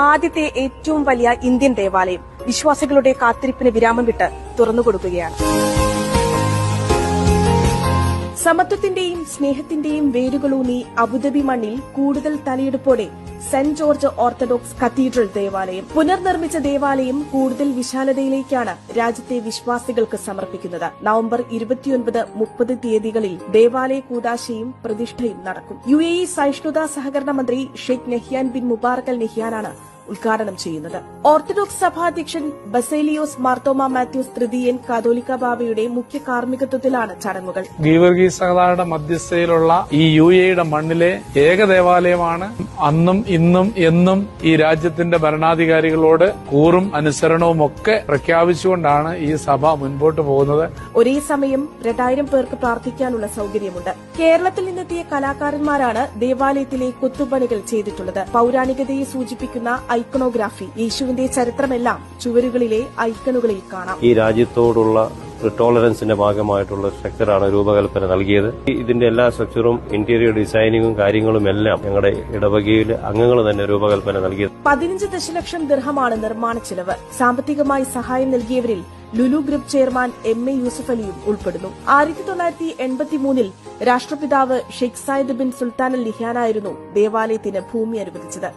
ആദ്യത്തെ ഏറ്റവും വലിയ ഇന്ത്യൻ ദേവാലയം വിശ്വാസികളുടെ കാത്തിരിപ്പിന് വിരാമം വിട്ട് തുറന്നുകൊടുക്കുകയാണ്. സമത്വത്തിന്റെയും സ്നേഹത്തിന്റെയും വേരുകളൂന്നി അബുദാബി മണ്ണിൽ കൂടുതൽ തലയെടുപ്പോടെ സെന്റ് ജോർജ് ഓർത്തഡോക്സ് കത്തീഡ്രൽ ദേവാലയം പുനർനിർമ്മിച്ച ദേവാലയം കൂടുതൽ വിശാലതയിലേക്കാണ് രാജ്യത്തെ വിശ്വാസികൾക്ക് സമർപ്പിക്കുന്നത്. നവംബർ 29-30 തീയതികളിൽ ദേവാലയ കൂദാശയും പ്രതിഷ്ഠയും നടക്കും. UAE സഹിഷ്ണുതാ സഹകരണ മന്ത്രി ഷെയ്ഖ് നഹ്യാൻ ബിൻ മുബാറക് അൽ നഹ്യാനാണ് ഉദ്ഘാടനം ചെയ്യുന്നത്. ഓർത്തഡോക്സ് സഭാധ്യക്ഷൻ ബസേലിയോസ് മാർത്തോമ മാത്യൂസ് തൃതീയൻ കാതോലിക്ക ബാവയുടെ മുഖ്യ കാർമ്മികത്വത്തിലാണ് ചടങ്ങുകൾ. ഗീവർഗീസ് സഹോദരന്റെ മധ്യസ്ഥയിലുള്ള ഈ UAEയുടെ മണ്ണിലെ ഏക ദേവാലയമാണ്. അന്നും ഇന്നും എന്നും ഈ രാജ്യത്തിന്റെ ഭരണാധികാരികളോട് കൂറും അനുസരണവും ഒക്കെ പ്രഖ്യാപിച്ചുകൊണ്ടാണ് ഈ സഭ മുൻപോട്ട് പോകുന്നത്. ഒരേ സമയം 2000 പേർക്ക് പ്രാർത്ഥിക്കാനുള്ള സൌകര്യമുണ്ട്. കേരളത്തിൽ നിന്നെത്തിയ കലാകാരന്മാരാണ് ദേവാലയത്തിലെ കൊത്തുപണികൾ ചെയ്തിട്ടുള്ളത്. പൌരാണികതയെ സൂചിപ്പിക്കുന്ന ഐക്കണോഗ്രാഫി, യേശുവിന്റെ ചരിത്രമെല്ലാം ചുവരുകളിലെ ഐക്കണുകളിൽ കാണാം. ഈ രാജ്യത്തോടുള്ള ടോളറൻസിന്റെ ഭാഗമായിട്ടുള്ള സ്ട്രക്ചറാണ് രൂപകൽപ്പന നൽകിയത്. ഇതിന്റെ എല്ലാ സ്ട്രക്ചറും ഇന്റീരിയർ ഡിസൈനിങ്ങും കാര്യങ്ങളും എല്ലാം ഞങ്ങളുടെ ഇടവകയിൽ അംഗങ്ങൾ തന്നെ രൂപകൽപ്പന നൽകിയത്. 15 ദശലക്ഷം ദിർഹമാണ് നിർമ്മാണ ചെലവ്. സാമ്പത്തികമായി സഹായം നൽകിയവരിൽ Lulu group chairman MA Yusuf അലിയും ഉൾപ്പെടുന്നു. 1983 രാഷ്ട്രപിതാവ് Sheikh Zayed bin Sultan Al നഹ്യാനായിരുന്നു ദേവാലയത്തിന് ഭൂമി അനുവദിച്ചത്.